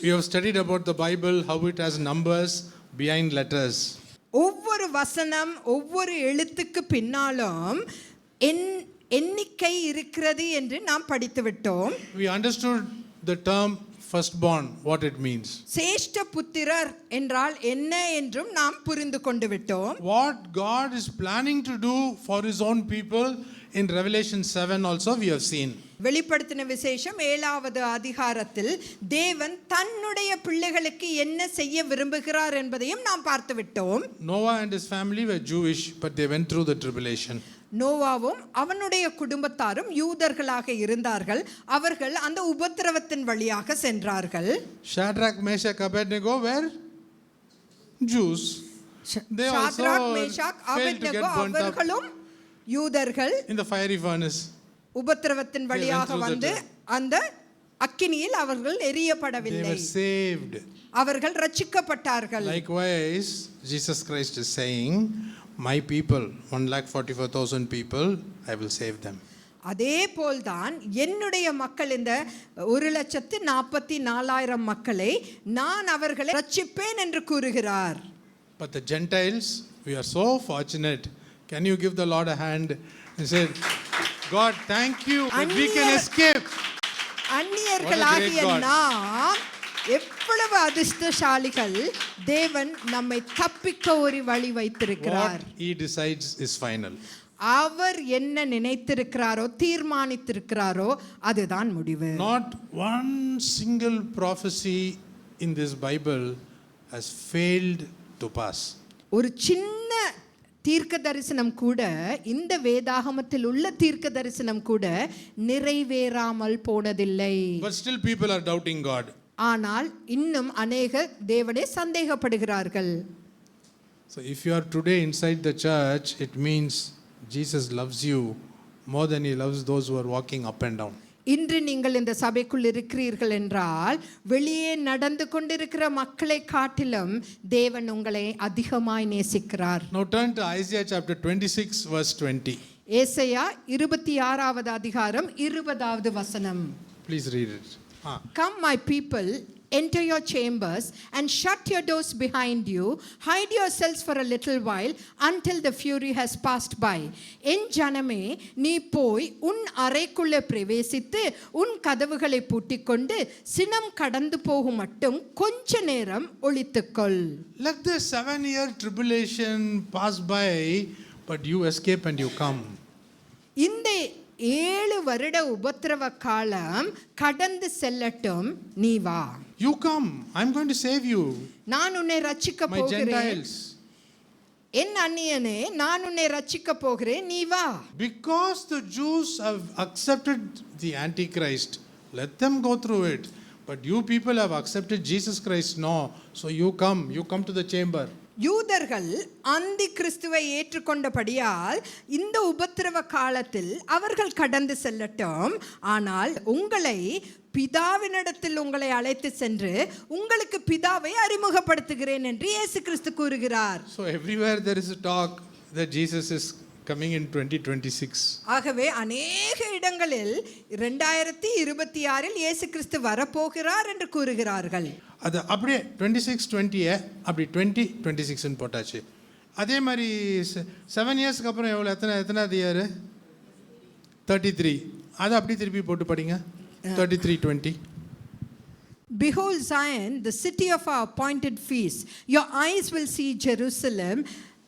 We have studied about the Bible, how it has numbers behind letters. ஒவ்வொரு வசனம் ஒவ்வொரு எழுத்துக்கு பின்னாலும் எண்ணிக்கை இருக்கிறது என்று நாம் படித்து விட்டோம். We understood the term firstborn, what it means. சேஷ்ட புத்திரர் என்றால் என்ன என்றும் நாம் புரிந்து கொண்டு விட்டோம். What God is planning to do for his own people in Revelation 7 also we have seen. வெளிப்படுத்தின விசேஷம் 7வது அதிகாரத்தில் தேவன் தன்னுடைய பிள்ளைகளுக்கு என்ன செய்ய விரும்புகிறார் என்பதையும் நாம் பார்த்து விட்டோம். Noah and his family were Jewish, but they went through the tribulation. நோவாவும் அவனுடைய குடும்பத்தாரும் யூதர்களாக இருந்தார்கள். அவர்கள் அந்த உபத்திரவத்தின் வழியாக சென்றார்கள். Shadrach, Meshach, Abednego were Jews. They also failed to get burnt up அவர்களும் யூதர்கள் in the fiery furnace. உபத்திரவத்தின் வழியாக வந்து அந்த அக்கினியில் அவர்கள் எரியப்படவில்லை. They were saved. அவர்கள் ரட்சிக்கப்பட்டார்கள். Likewise, Jesus Christ is saying, my people, 1,44,000 people, I will save them. அதே போல்தான் என்னுடைய மக்கள் இந்த 1,44,000 மக்களை நான் அவர்களை ரட்சிப்பேன் என்று கூறுகிறார். But the Gentiles, we are so fortunate. Can you give the Lord a hand and say, God, thank you that we can escape. அந்நியர்களாகிய நாம் எவ்வளவு அதிர்ஷ்டசாலிகள். தேவன் நம்மை தப்பிக்க ஒரு வழி வைத்திருக்கிறார். What he decides is final. அவர் என்ன நினைத்திருக்கிறாரோ தீர்மானித்திருக்கிறாரோ அதுதான் முடிவு. Not one single prophecy in this Bible has failed to pass. ஒரு சின்ன தீர்க்க தரிசனம் கூட, இந்த வேதாகமத்தில் உள்ள தீர்க்க தரிசனம் கூட நிறைவேறாமல் போனதில்லை. But still people are doubting God. ஆனால் இன்னும் அநேகர் தேவனை சந்தேகப்படுகிறார்கள். So if you are today inside the church, it means Jesus loves you more than he loves those who are walking up and down. இன்று நீங்கள் இந்த சபைக்குள் இருக்கிறீர்கள் என்றால் வெளியே நடந்து கொண்டிருக்கிற மக்களை காட்டிலும் தேவன் உங்களை அதிகமாய் நேசிக்கிறார். Now turn to Isaiah chapter 26 verse 20. ஏசாயா 26வது அதிகாரம் 20வது வசனம். Please read it. Come my people, enter your chambers and shut your doors behind you. Hide yourselves for a little while until the fury has passed by. என் ஜனமே, நீ போய் உன் அறைக்குள்ளே பிரவேசித்து உன் கதவுகளை பூட்டிக்கொண்டு சினம் கடந்து போகும் மட்டும் கொஞ்ச நேரம் ஒளித்துக்கொள். Let the 7-year tribulation pass by, but you escape and you come. இந்த 7 வருட உபத்திரவ காலம் கடந்து செல்லட்டும், நீ வா. You come, I'm going to save you. நான் உன்னை ரட்சிக்க My போகிறேன். Gentiles. என் அந்நியனே, நான் உன்னை ரட்சிக்க போகிறேன், நீ வா. Because the Jews have accepted the Antichrist, let them go through it. But you people have accepted Jesus Christ, no. So you come to the chamber. யூதர்கள் அந்தி கிறிஸ்துவை ஏற்றுக்கொண்டபடியால் இந்த உபத்திரவ காலத்தில் அவர்கள் கடந்து செல்லட்டும். ஆனால் உங்களை பிதாவினிடத்தில் உங்களை அழைத்து சென்று உங்களுக்கு பிதாவை அறிமுகப்படுத்துகிறேன் என்று இயேசு கிறிஸ்து கூறுகிறார். So everywhere there is a talk that Jesus is coming in 2026. ஆகவே அநேக இடங்களில் 2026 இயேசு கிறிஸ்து வரப்போகிறார் என்று கூறுகிறார்கள். அது அப்படியே 26-20 அப்படி 2026 ன்னு போட்டாச்சு. அதே மாதிரி 7 இயர்ஸ்க்கு அப்புறம் எவ்வளோ எத்தனாவது இயர்? 33. அதை அப்படி திருப்பி போட்டு படிங்க. 33-20. Behold Zion, the city of our appointed feast. Your eyes will see Jerusalem,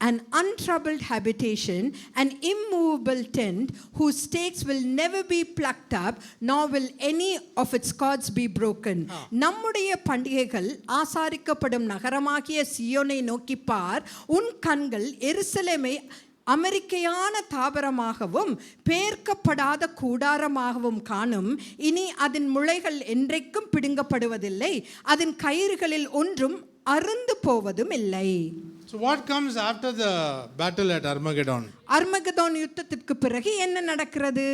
an untroubled habitation, an immovable tent, whose stakes will never be plucked up, nor will any of its cords be broken. நம்முடைய பண்டிகைகள் ஆசாரிக்கப்படும் நகரமாகிய சியோனை நோக்கி பார். உன் கண்கள் எருசலேமை அமெரிக்கையான தாபரமாகவும் பேர்க்கப்படாத கூடாரமாகவும் காணும். இனி அதன் முளைகள் என்றைக்கும் பிடுங்கப்படுவதில்லை, அதன் கயிறுகளில் ஒன்றும் அறுந்து போவதும் இல்லை. So what comes after the battle at Armageddon? Armageddon யுத்தத்திற்கு பிறகு என்ன நடக்கிறது?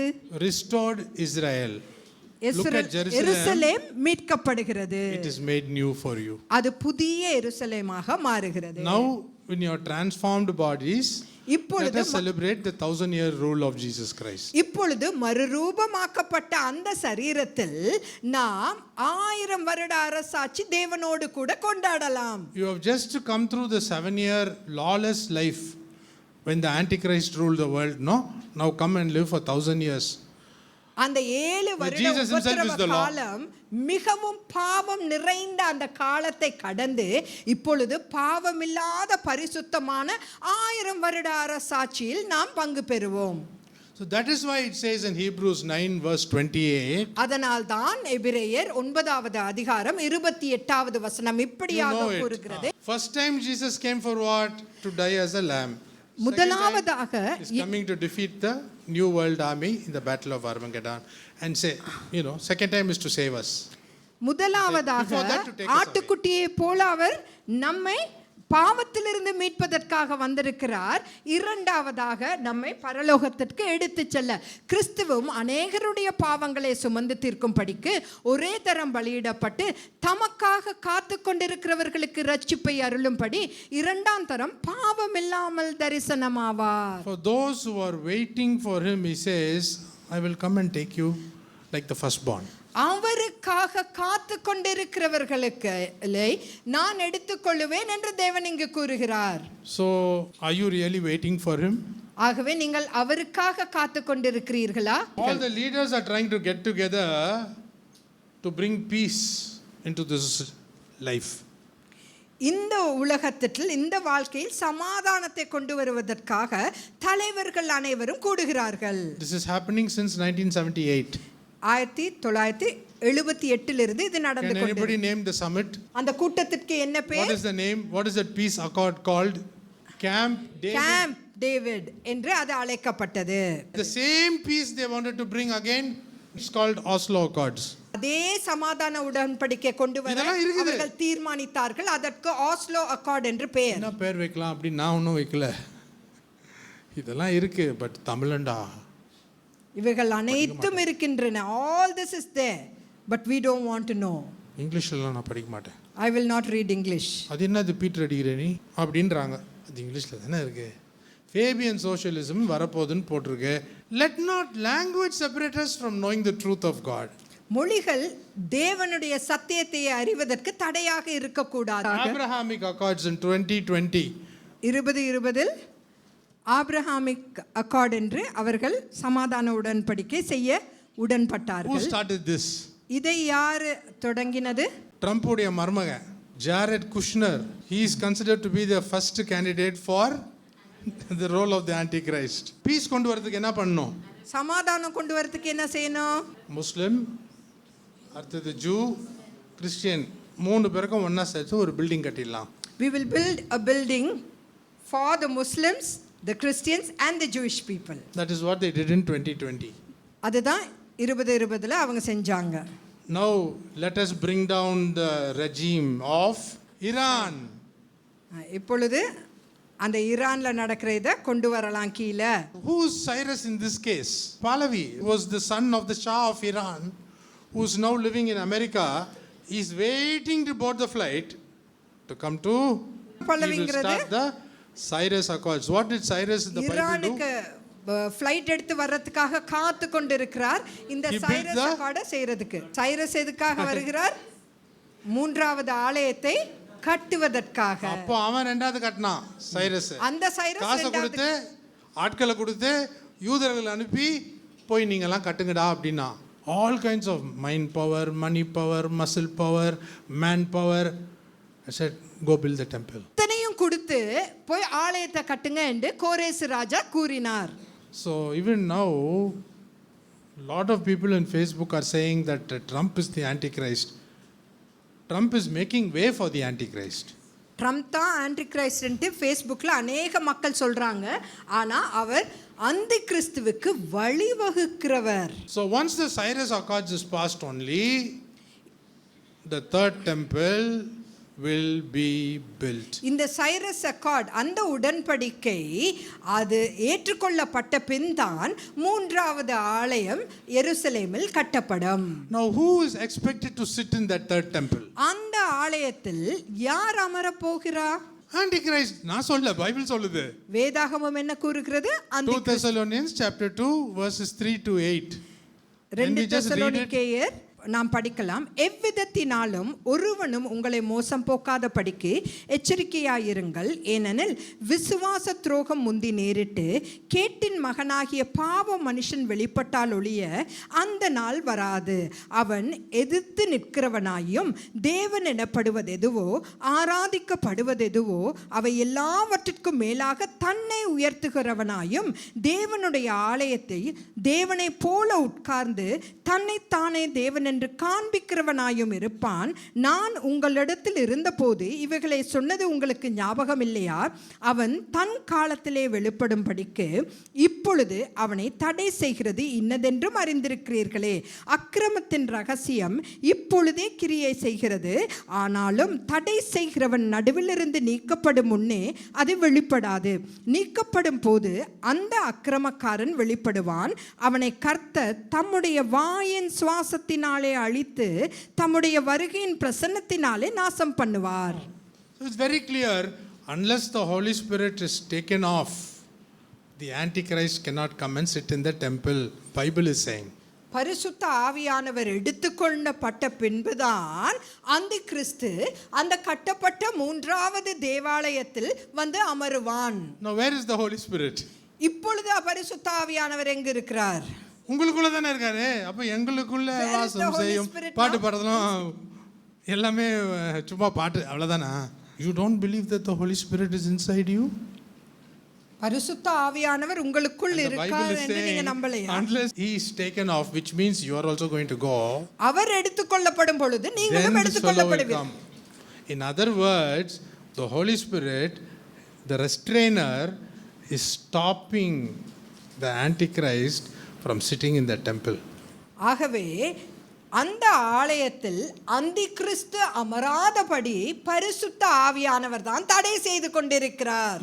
Restored Israel. Look at Jerusalem. Jerusalem மீட்கப்படுகிறது. It is made new for you. அது புதிய எருசலேமாக மாறுகிறது. Now in your transformed bodies, Let இப்பொழுது us celebrate the 1,000-year rule of Jesus Christ. இப்பொழுது மறுரூபமாக்கப்பட்ட அந்த சரீரத்தில் நாம் 1000 வருட அரசாட்சி தேவனோடு கூட கொண்டாடலாம். You have just come through the 7-year lawless life when the Antichrist ruled the world. No, now come and live for 1,000 years. அந்த 7 வருட Jesus himself is உபத்திரவ the law. காலம் மிகவும் பாவம் நிறைந்த அந்த காலத்தை கடந்து இப்பொழுது பாவமில்லாத பரிசுத்தமான 1000 வருட அரசாட்சியில் நாம் பங்கு பெறுவோம். So that is why it says in Hebrews 9 verse 28. அதனால் தான் எபிரேயர் 9வது அதிகாரம் 28வது வசனம் You இப்படியாக know கூறுகிறது. it. First time Jesus came for what? To die as a lamb. முதலாவதாக Is coming to defeat the new world army in the battle of Armageddon and say, second time is to save us. முதலாவதாக Before that to take us away. ஆட்டுக்குட்டியை போல அவர் நம்மை பாவத்திலிருந்து மீட்பதற்காக வந்திருக்கிறார். இரண்டாவதாக நம்மை பரலோகத்திற்கு எடுத்துச் செல்ல கிறிஸ்துவும் அநேகருடைய பாவங்களை சுமந்து தீர்க்கும்படிக்கு ஒரே தரம் பலியிடப்பட்டு தமக்காக காத்து கொண்டிருக்கிறவர்களுக்கு ரட்சிப்பை அருளும்படி இரண்டாம் தரம் பாவமில்லாமல் தரிசனமாவார். For those who are waiting for him, he says, I will come and take you like the firstborn. அவருக்காக காத்து கொண்டிருக்கிறவர்களுக்கு நான் எடுத்துக்கொள்ளுவேன் என்று தேவன் இங்கு கூறுகிறார். So, are you really waiting for him? ஆகவே நீங்கள் அவருக்காக காத்து கொண்டிருக்கிறீர்களா? All the leaders are trying to get together to bring peace into this life. இந்த உலகத்தில் இந்த வாழ்க்கையில் சமாதானத்தை கொண்டு வருவதற்காக தலைவர்கள் அனைவரும் கூடுகிறார்கள். This is happening since 1978. 1978 இருந்து இது நடந்து Can anybody name the summit? அந்த கூட்டத்திற்கு என்ன What பெயர்? is the name? What is that peace accord called? Camp David. Camp David என்று அது அழைக்கப்பட்டது. The same peace they wanted to bring again, it's called Oslo Accords. அதே சமாதான உடன்படிக்கை கொண்டு வர இதெல்லாம் இருக்குது. அவர்கள் தீர்மானித்தார்கள். அதற்கு ஆஸ்லோ அக்கார்ட் என்று பெயர். என்ன பேர் வைக்கலாம் அப்படி நான் ஒன்றும் வைக்கல. இதெல்லாம் இருக்கு, பட் தமிழண்டா. இவைகள் அனைத்தும் இருக்கின்றன. All this is there, but we don't want to know. இங்கிலீஷ்லாம் நான் படிக்க மாட்டேன். I will not read English. அது என்னது பீட்டர் அடிக்கிற நீ அப்படின்றாங்க. அது இங்கிலீஷில் தானே இருக்கு. ஃபேபியன் சோஷியலிசம் வரப்போகுதுன்னு போட்டிருக்கு. Let not language separate us from knowing the truth of God. மொழிகள் தேவனுடைய சத்தியத்தை அறிவதற்கு தடையாக இருக்கக்கூடாது. Abrahamic Accords in 2020. 2020 ஆபிரஹாமிக் அக்கார்ட் என்று அவர்கள் சமாதான உடன்படிக்கை செய்ய Who உடன்பட்டார்கள். started this? இதை யார் தொடங்கினது? ட்ரம்புடைய மருமகன் Jared Kushner. He is considered to be the first candidate for the role of the Antichrist. Peace கொண்டு வரதுக்கு என்ன பண்ணணும்? சமாதானம் கொண்டு வரதுக்கு என்ன செய்யணும்? முஸ்லிம், அடுத்தது ஜூ, கிறிஸ்டியன் 3 பேருக்கும் ஒன்றா சேர்த்து ஒரு பில்டிங் கட்டிடலாம். We will build a building for the Muslims, the Christians and the Jewish people. That is what they did in 2020. அதுதான் 2020 அவங்க செஞ்சாங்க. Now let us bring down the regime of Iran. இப்பொழுது அந்த ஈரான்ல நடக்கிற இதை கொண்டு வரலாம் கீழே. Who is Cyrus in this case? Pahlavi was the son of the Shah of Iran, who is now living in America. He is waiting to board the flight to come to. He will start the Cyrus Accords. What did Cyrus in the Bible do? ஈரானுக்கு flight எடுத்து வர்றதுக்காக காத்து கொண்டிருக்கிறார் இந்த He built Cyrus the- அக்கார்டை செய்யறதுக்கு. சைரஸ் எதுக்காக வருகிறார்? 3வது ஆலயத்தை கட்டுவதற்காக. அப்போ அவன் 2வது கட்டினான் சைரஸ். அந்த சைரஸ் காசை கொடுத்து ஆட்களை கொடுத்து யூதர்கள் அனுப்பி போய் நீங்கெல்லாம் கட்டுங்கடா அப்படின்னா. All kinds of mind power, money power, muscle power, man power. I said, go build the temple. இத்தனையும் கொடுத்து போய் ஆலயத்தை கட்டுங்க என்று கோரேசு ராஜா கூறினார். So even now, lot of people on Facebook are saying that Trump is the Antichrist. Trump is making way for the Antichrist. Trump தான் anti கிரைஸ்ட்ன்ட்டு ஃபேஸ்புக்கில் அநேக மக்கள் சொல்கிறாங்க. ஆனால் அவர் அந்தி கிறிஸ்துவுக்கு வழிவகுக்கிறவர். So once the Cyrus Accords is passed only, the third temple will be built. இந்த Cyrus accord அந்த உடன்படிக்கை அது ஏற்றுக்கொள்ளப்பட்ட பின் தான் 3வது ஆலயம் எருசலேமில் கட்டப்படும். Now who is expected to sit in that third temple? அந்த ஆலயத்தில் யார் அமர போகிறார்? ஆன்டி கிரைஸ்ட் நான் சொல்ல பைபிள் சொல்லுது. வேதாகமம் என்ன கூறுகிறது? 2 Thessalonians chapter 2 verses 3 to 8. 2 தெசலோனிக்கேயர் நாம் படிக்கலாம். எவ்விதத்தினாலும் ஒருவனும் உங்களை மோசம் போக்காத படிக்கு எச்சரிக்கையாயிருங்கள். ஏனெனில் விசுவாச துரோகம் முந்தி நேரிட்டு கேட்டின் மகனாகிய பாவ மனுஷன் வெளிப்பட்டால் ஒழிய அந்த நாள் வராது. அவன் எதிர்த்து நிற்கிறவனாயும் தேவன் எனப்படுவதெதுவோ ஆராதிக்கப்படுவதெதுவோ அவை எல்லாவற்றிற்கும் மேலாக தன்னை உயர்த்துகிறவனாயும் தேவனுடைய ஆலயத்தை தேவனை போல உட்கார்ந்து தன்னைத்தானே தேவன் என்று காண்பிக்கிறவனாயும் இருப்பான். நான் உங்களிடத்தில் இருந்தபோது இவைகளை சொன்னது உங்களுக்கு ஞாபகம் இல்லையா? அவன் தன் காலத்திலே வெளிப்படும்படிக்கு இப்பொழுது அவனை தடை செய்கிறது இன்னதென்றும் அறிந்திருக்கிறீர்களே. அக்கிரமத்தின் ரகசியம் இப்பொழுதே கிரியை செய்கிறது. ஆனாலும் தடை செய்கிறவன் நடுவிலிருந்து நீக்கப்படும் முன்னே அது வெளிப்படாது. நீக்கப்படும் போது அந்த அக்கிரமக்காரன் வெளிப்படுவான். அவனை கர்த்தர் தம்முடைய வாயின் சுவாசத்தினால் அழித்து தம்முடைய வருகையின் பிரசன்னத்தினாலே நாசம் பண்ணுவார். So it's very clear, unless the Holy Spirit is taken off, the Antichrist cannot come and sit in the temple. Bible is saying. பரிசுத்த ஆவியானவர் எடுத்துக்கொள்ளப்பட்ட பின்புதான் அந்த கிறிஸ்து அந்த கட்டப்பட்ட மூன்றாவது தேவாலயத்தில் வந்து அமருவான். Now where is the Holy Spirit? இப்பொழுது பரிசுத்த ஆவியானவர் எங்க இருக்கிறார்? உங்களுக்குள்ள தானே இருக்காரு. அப்ப எங்களுக்குள்ள வாசம் செய்யும். பாட்டு பாடுறதும் எல்லாமே சும்மா பாட்டு அவ்வளவுதானா? You don't believe that the Holy Spirit is inside you? பரிசுத்த ஆவியானவர் உங்களுக்குள் இருக்கார் என்று நீங்க நம்பலையா? Unless he is taken off, which means you are also going to go. அவர் எடுத்துக்கொள்ளப்படும் பொழுது நீங்களும் எடுத்துக்கொள்ளப்படுவீர்கள். In other words, the Holy Spirit, the restrainer, is stopping the Antichrist from sitting in the temple. ஆகவே அந்த ஆலயத்தில் அந்தி கிறிஸ்து அமராதபடி பரிசுத்த ஆவியானவர் தான் தடை செய்து கொண்டிருக்கிறார்.